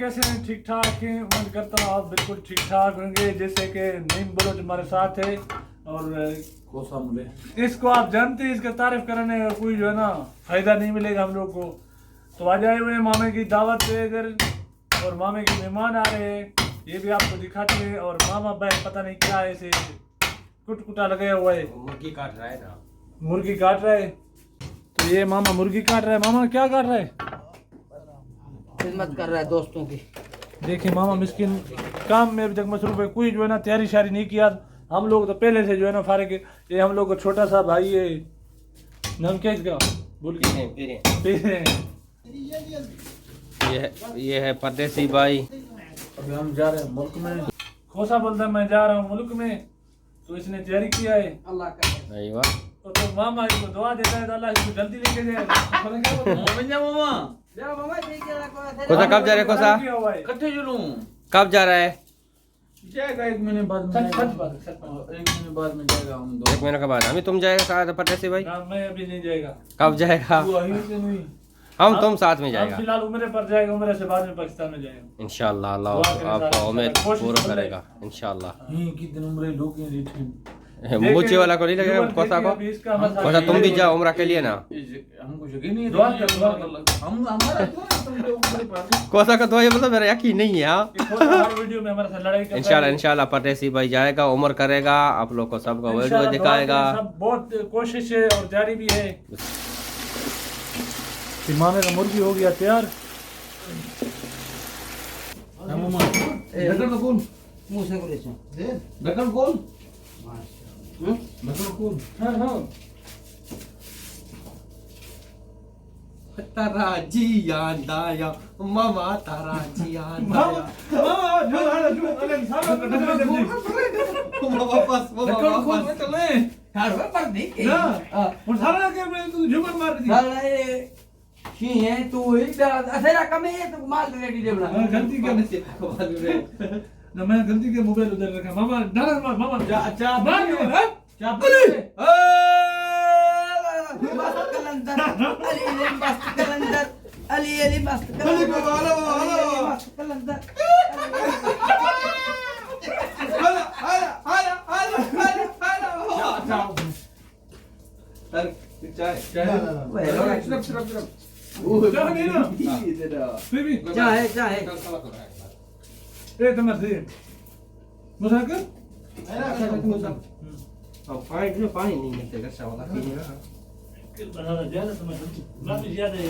कैसे हैं? ठीक ठाक हैं? उम्मीद करता हूँ आप बिल्कुल ठीक ठाक होंगे। जैसे कि नीम बलोच हमारे साथ है और कोसा मुले इसको आप जानते हैं, इसका तारीफ करने का कोई जो है ना फायदा नहीं मिलेगा हम लोग को। तो आज आए हुए हैं मामे की दावत पे इधर और मामे के मेहमान आ रहे हैं, ये भी आपको दिखाते हैं। और मामा भाई पता नहीं क्या है, ऐसे कुटकुटा लगाया हुआ है, मुर्गी काट रहा है ना, मुर्गी काट रहा है। तो ये मामा मुर्गी काट रहा है। मामा क्या काट रहा है? खिदमत कर रहा है दोस्तों की। देखिए मामा मिस्किन काम में अभी तक मसरूफ है, कोई जो है ना तैयारी शारी नहीं किया। हम लोग तो पहले से जो है ना फारिग है। ये हम लोग का छोटा सा भाई है, नाम क्या इसका भूल गए। ये है परदेसी भाई। अभी हम जा रहे हैं मुल्क में। खोसा बोलता है मैं जा रहा हूँ मुल्क में, तो इसने तैयारी किया है। अल्लाह का नहीं वाह, तो मामा इसको दुआ देता है तो अल्लाह इसको जल्दी लेके जाए। मामा जा मामा ठीक है रखो। कोसा कब जा रहे? कोसा कट्ठे जुलूं कब जा रहा है? जाएगा 1 महीने बाद में, सच सच बात है, सच बात 1 महीने बाद में जाएगा। हम दो 1 महीने के बाद। अभी तुम जाएगा साथ परदेसी भाई? है। मैं अभी नहीं जाएगा, कब जाएगा? तू आई से नहीं हम तुम साथ में हम जाएगा फिलहाल उम्र पर जाएगा, उम्र से बाद में पाकिस्तान में जाएगा। इंशाल्लाह। दुआ अल्लाह करें आपका साथ, उम्मीद कोशिश पूरा कर ले। करेगा इंशाल्लाह। ही कितने उम्र लोग हैं रिटर्न। मुझे वाला को नहीं लगेगा कोसा को? कोसा तुम भी जाओ उम्र के लिए ना। हमको यकीन नहीं है। दुआ कर, दुआ कर। हम हमारा तुम लोग ऊपर पास कोसा का तो ये मतलब मेरा यकीन नहीं है। हाँ हर वीडियो में हमारे साथ लड़ाई करता है। इंशाल्लाह इंशाल्लाह परदेसी भाई जाएगा, उम्र करेगा, आप लोग को सबको वीडियो इंशाल्लाह दिखाएगा। दुआ करें, सब बहुत कोशिश है और जारी भी है। मामे का मुर्गी हो गया तैयार। मामा ढक्कन खोल, मुंह से बोले छो ढक्कन खोल, हम्म ढक्कन खोल। हाँ हाँ तारा जियान दाया मामा, तारा जियान मामा मामा जो हाल जो अरे सारा मामा वापस ढक्कन खोल मैं चले। यार वो पर नहीं के ना और सारा के मैं तू झुमर मार दी। साला ये शी है तू इधर असेरा कम है तो माल रेडी दे बना। गलती करने से ना मैं गलती के मोबाइल उधर रखा। मामा डाला मार मामा अच्छा मार के चाप मस्त कलंदर अली मस्त कलंदर अली मस्त अली बाबा, अली बाबा, अली बाबा। मस्त कलंदर हाला हाला हाला हाला हाला चाय चाय क्या नहीं ना फिर भी चाय ए तमर दे मुसाकर पानी नहीं मिलते कैसा वाला बनाना ज्यादा समझ ना भी ज्यादा है।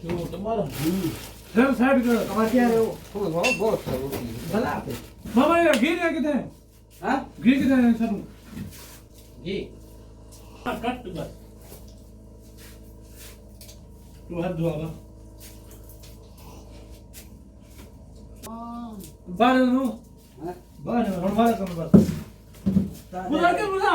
क्यों तुम्हारा सर साइड कर। कमाते आ रहे हो बहुत भला पे मामा ये घी है किधर है? हां घी किधर है सर? जी कट बस तू हाथ धोगा बाहर नो बाहर हम बाहर कम बस बुला के बुला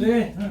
ले हां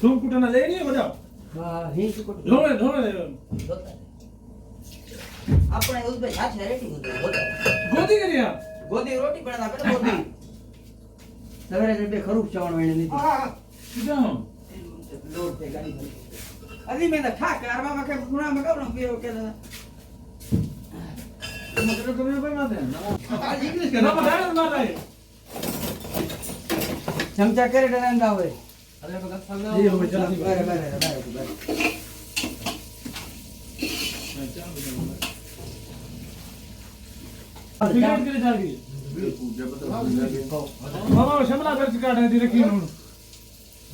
तुम कुटना ले नहीं हो जाओ हां ही को धोने धोने આપણે ઉસ पे छाछ है रेडी होता गोदी करिया गोदी रोटी बना पे गोदी सवेरे जब खरूफ चावल मैंने नहीं जाओ लोड पे गाड़ी अभी मैं था कार में के पुना में कब पे के मतलब तुम्हें कोई बात है ना आज इंग्लिश ना बता मार रहे चमचा करे डरंगा हुए अरे बता सामने ये हो जल्दी बारे बारे सिगरेट के लिए जागी मामा शिमला मिर्च काट दी रखी हूं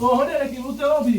वो होने रखी उसे वो भी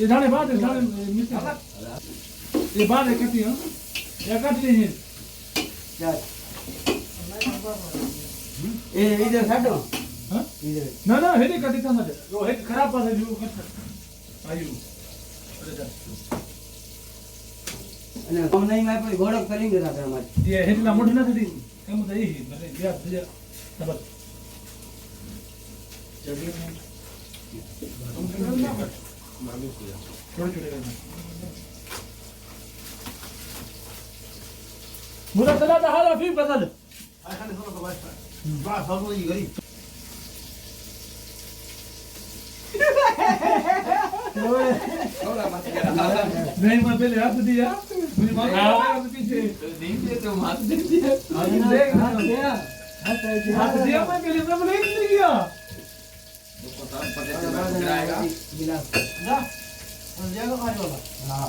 ये दाने बाद दाने मिस ये बाद है कटी हां या काट ली है यार ए इधर छाड़ो हां इधर ना ना हेडी कटी था ना वो हेड खराब पास है जो कट आयु अरे जा અને हम नहीं मैं कोई घोड़क करेंगे ना हमारे ये हेड ना मुठ ना थी कम तो यही मैंने दिया तुझे सब चलिए मालूम किया छोटे छोटे करना मुझे चला था हाल अभी बदल हाय खाली थोड़ा सा बस सब ये गरी थोड़ा मत कर नहीं मैं पहले हाथ दिया मुझे मार हाथ पीछे नहीं दे तो मत दे दिया देख हाथ दिया मैं पहले मैं बोले नहीं किया उसको तो पता चल जाएगा गिलास जा और जाएगा आज वाला हां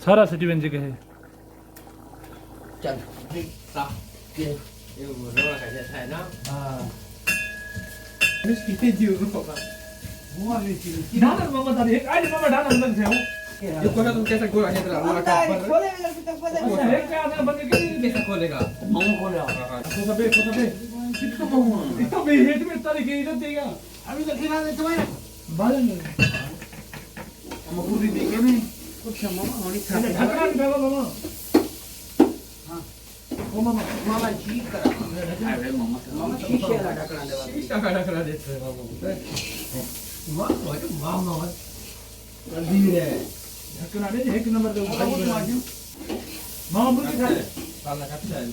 सारा सिटी बन जगह है चल sao ये वो रोला का जैसा है ना हां इसकी तेजी रुको का वो वाली चीज डाना मामा दादी एक आज मामा डाना बंद से हूं ये कोना तुम कैसे गोल है तेरा रोला का पर खोले अगर तो खोले एक का आधा बंद के कैसे खोलेगा हम को ले को सबे कितना मामा इतना भी हेड में तरीके इधर देगा अभी तो खिला दे तुम्हें बाल हम पूरी देखे नहीं कुछ मामा होनी था ढकना भी बाबा मामा हां ओ मामा मामा जी करा अरे मम्मा मामा शीशे वाला ढकना दे शीशा का ढकना देते हैं मामा मामा मामा जल्दी रे ढकना दे एक नंबर दे मामा मुझे खा ले पाला का चल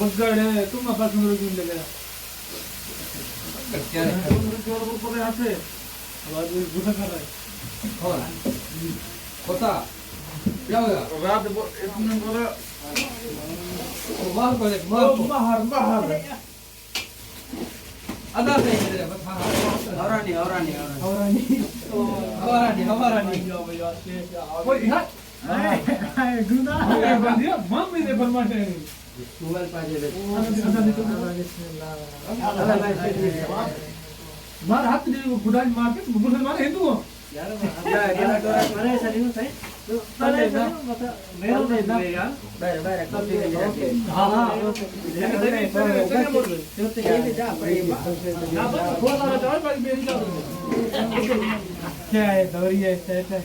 बगड़ है तुम ना पास में रुक लगा क्या है तुम जोर बोल पर यहां से आवाज गुस्सा कर रहा है कौन होता क्या होगा रात इतने बोला मार को देख मार को बाहर बाहर अदा से इधर बस हां और नहीं हमारा नहीं ओए यार हाय गुंडा है बंदिया मम्मी ने फरमाते हैं मोबाइल पाजे दे मार हाथ नहीं गुडा मार के मुसलमान हिंदू हो यार गेला डोरा मारे सरी नु सही तो पहले ना मेरा नहीं ना बाहर बाहर कॉपी ओके हां हां तो ये जा क्या है दौरी है सेट है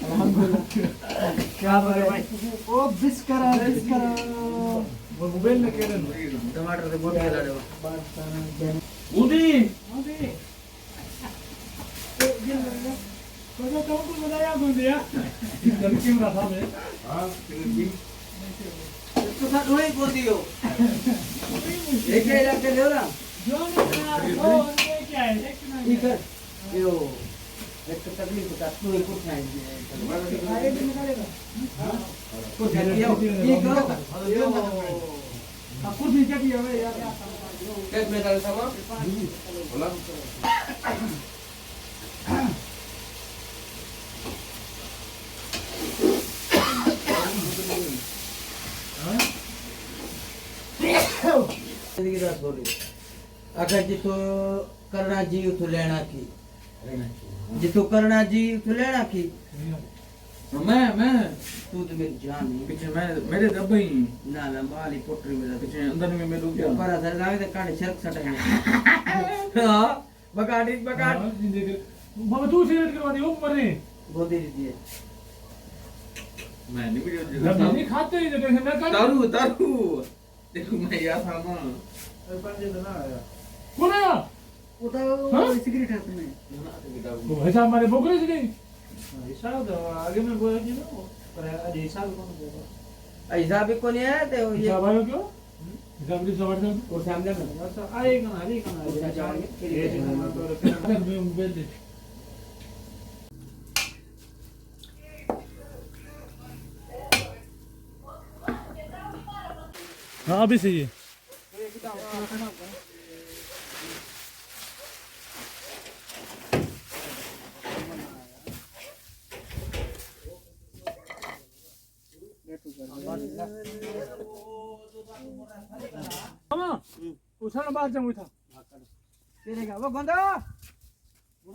अल्हम्दुलिल्लाह क्या बात है भाई ओ बिस करा वो मोबाइल में कह रहे टमाटर से बहुत गेला दे उदी उदी कोई तो बताया गुंडिया इधर कैमरा था मैं हां तो था रोई बोदियो एक इलाके ले रहा जो ओ ये क्या है देखना ठीक है यो एक तो तकलीफ होता तू एक कुछ नहीं आगे भी निकालेगा कुछ नहीं ये करो यो कुछ नहीं क्या किया है यार कैसे में डाल sama बोला अगर जितो करना जी उतो लेना की जितो करना जी उतो लेना की मैं तू तो मेरी जान नहीं पीछे मैं मेरे डब्बे ही ना मैं माली पोटरी में पीछे अंदर में मैं डूब गया पर अदर गावे ते काटे शर्क सटे हां बकाटी बकाट बाबा तू सिगरेट करवा दे ऊपर नहीं गोदी दी मैं नहीं वीडियो जब नहीं खाते ही जैसे मैं कर तारू तारू देखो मैं यार था ना कौन आया वो तो सिगरेट हाथ में वो ऐसा हमारे बोकरे से नहीं हिसाब दो आगे में बोल जी ना पर आज हिसाब कौन देगा हिसाब भी कोनी है तो ये हिसाब आयो क्यों हिसाब की सवार से और सामने में अच्छा आएगा ना जाएंगे ये मोबाइल दे हाँ अभी सही है मामा उठाना बाहर जाऊँ था तेरे का वो गंदा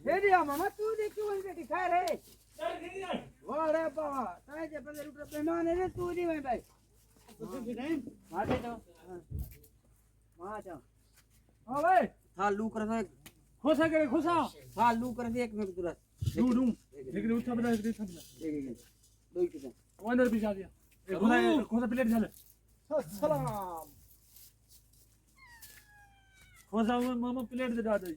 दे दिया मामा तू दे क्यों वहीं बैठी खा रहे वाह रे बाबा ताए जे 15 रुपए मेहमान है रे तू नहीं वहीं भाई कुछ भी नहीं मार दे तो वहां जा हां भाई हां लू कर दे खोसा करे खोसा हां लू कर दे एक मिनट तुरंत डू लेकिन उठा बना दे सब एक दो कितना अंदर भी जा दिया खोसा प्लेट झालं सलाम खोसा मामा प्लेट दे डाल दे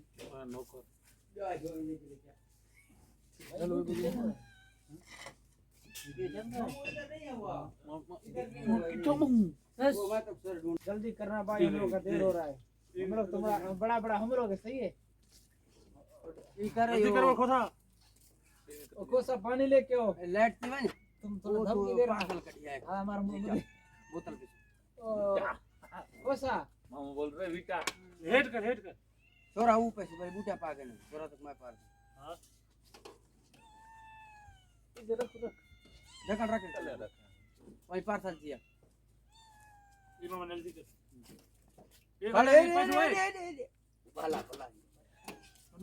जल्दी करना भाई हम लोग का देर हो रहा है हम लोग तुम्हारा बड़ा बड़ा हम लोग सही है ये कर रहे जल्दी करो हो खोसा और कोसा पानी लेके आओ लाइट थी ना तुम थोड़ा धमकी दे रहा पागल कट जाएगा हां हमारा मुंह बोतल पे कोसा मामा बोल रहे विका हेड कर छोरा ऊपर से भाई बूटा पा गए छोरा तक मैं पार हां इधर खुद ढक्कन रख वही पार्सल किया ये मामा जल्दी कर भले भला भला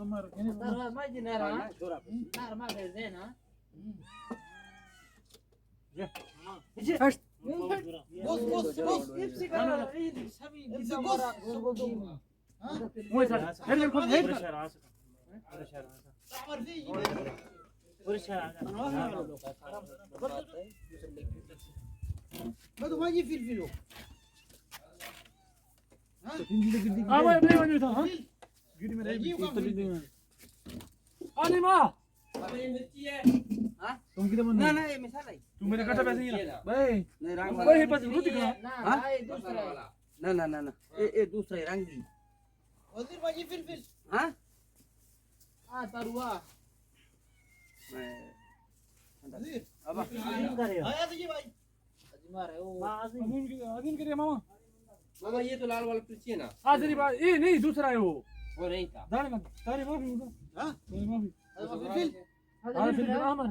नंबर तारा माजी नारा छोरा नार मा दे देना फर्स्ट बस इप्सी करा सभी हमारा मोय सर हेड कर खोस हेड कर मैं तो माजी फिर हो हां भाई मैं वहीं था हां गिरी में रही अरे मां हां तुम किधर बन ना ना ये मिसाल है तू मेरे कटा पैसे ही ना भाई नहीं रंग भाई बस रुक दिखा ना ये दूसरा ना ना ना ना ये दूसरा है रंगी वजीर माजी फिर हां हां तरुआ मैं वजीर अब आया तो जी भाई अजमा रहे हो अजीम करिए मामा मामा ये तो लाल वाला पीछे है ना आखिरी बात ये नहीं दूसरा है वो नहीं था दाने मत तारी माफी हां तारी माफी फिर हां फिर हमारा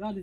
डाली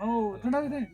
मामू ठंडा दे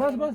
बस बस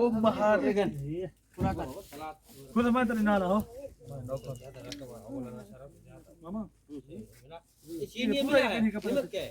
ओ महादेगन पूरा कर खुद मैं तो ना हो मामा चीनी पूरा नहीं का नमक क्या है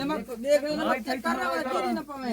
नमक तो देख लो नमक चेक कर रहा है तेरी ना पावे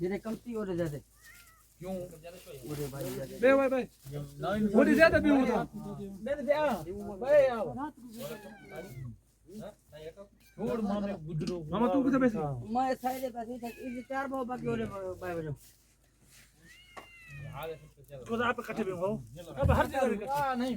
जेने कमती और ज्यादा क्यों ओरे भाई ज्यादा बे भाई भाई वो ज्यादा भी होता मैंने दिया भाई आओ छोड़ मामे गुजरो मामा तू किधर बैठी मैं साइड पे बैठी इस चार बाबा बाकी ओरे भाई बजो खुद आप इकट्ठे भी हो अब हर जगह इकट्ठे नहीं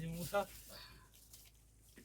ये मूसा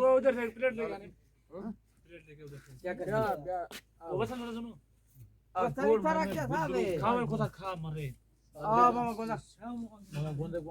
वो उधर से प्लेट लेके आने प्लेट लेके उधर से क्या कर वो बस मेरा सुनो अब सही फरक क्या था बे खाओ खुद खा मरे मामा को ना मामा गोंदे को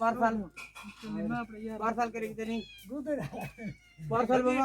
पार्सल पार्सल करेंगे तेरी पार्सल मामा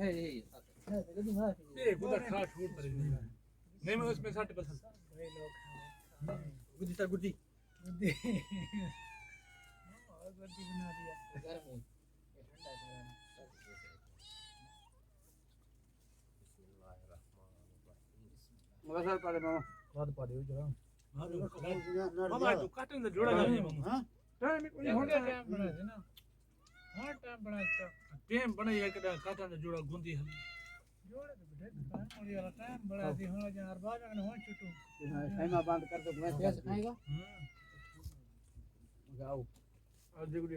है ये खुद खा छूट पड़ेगी नहीं मैं उसमें 60% गुद्दी सर गुद्दी गड्डी बना दिया गर्म है ये ठंडा है मगर सर पाले मामा बाद पाड़े हो जरा मामा तू काटन से जोड़ा जा मामा हां टाइम में कोई होता है बना है ना हां टाइम बना टाइम बना है कदा काटन से जोड़ा गुंदी हली जोड़े तो बैठे दुकान और ये टाइम बड़ा दी हो जा 4 में हो छुटू खाइमा बंद कर दो मैं कैसे खाएगा जाओ और देखो दे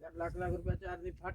1 लाख रुपया चार दिन फट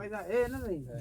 पैसा है ना नहीं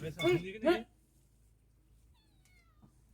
पैसा मिली कि नहीं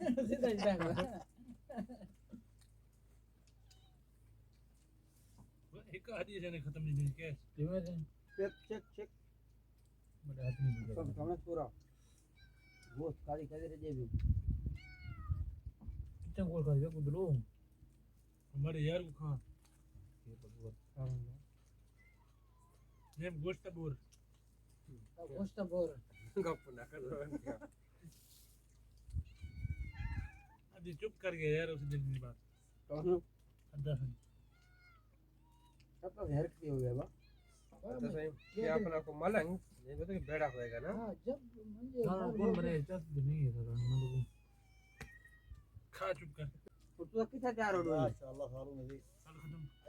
सीधा ही बैठा एक आदि जने खत्म नहीं हुई क्या चेक चेक चेक बड़े आदमी भी सब कमन पूरा वो काली काली रे जेबी कितना गोल खा गया कुदरो हमारे यार को खा नेम गोश्त बोर गोश्त बोर गप ना करो अभी चुप कर गया यार उस दिन की बात कौन अद्दा सब तो हेर की हो गया बा तो सही क्या अपना को मलंग नहीं बता कि बेड़ा होएगा ना हां जब मुझे सारा कौन बने चस नहीं है सारा मैं लोग खा चुप कर तो तू कितना तैयार हो रहा है माशाल्लाह सारून दे साल खत्म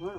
हां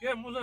क्या मुझे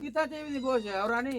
कितना चाहिए दी बोझ है और आनी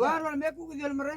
वार वार मैं को दिल मरे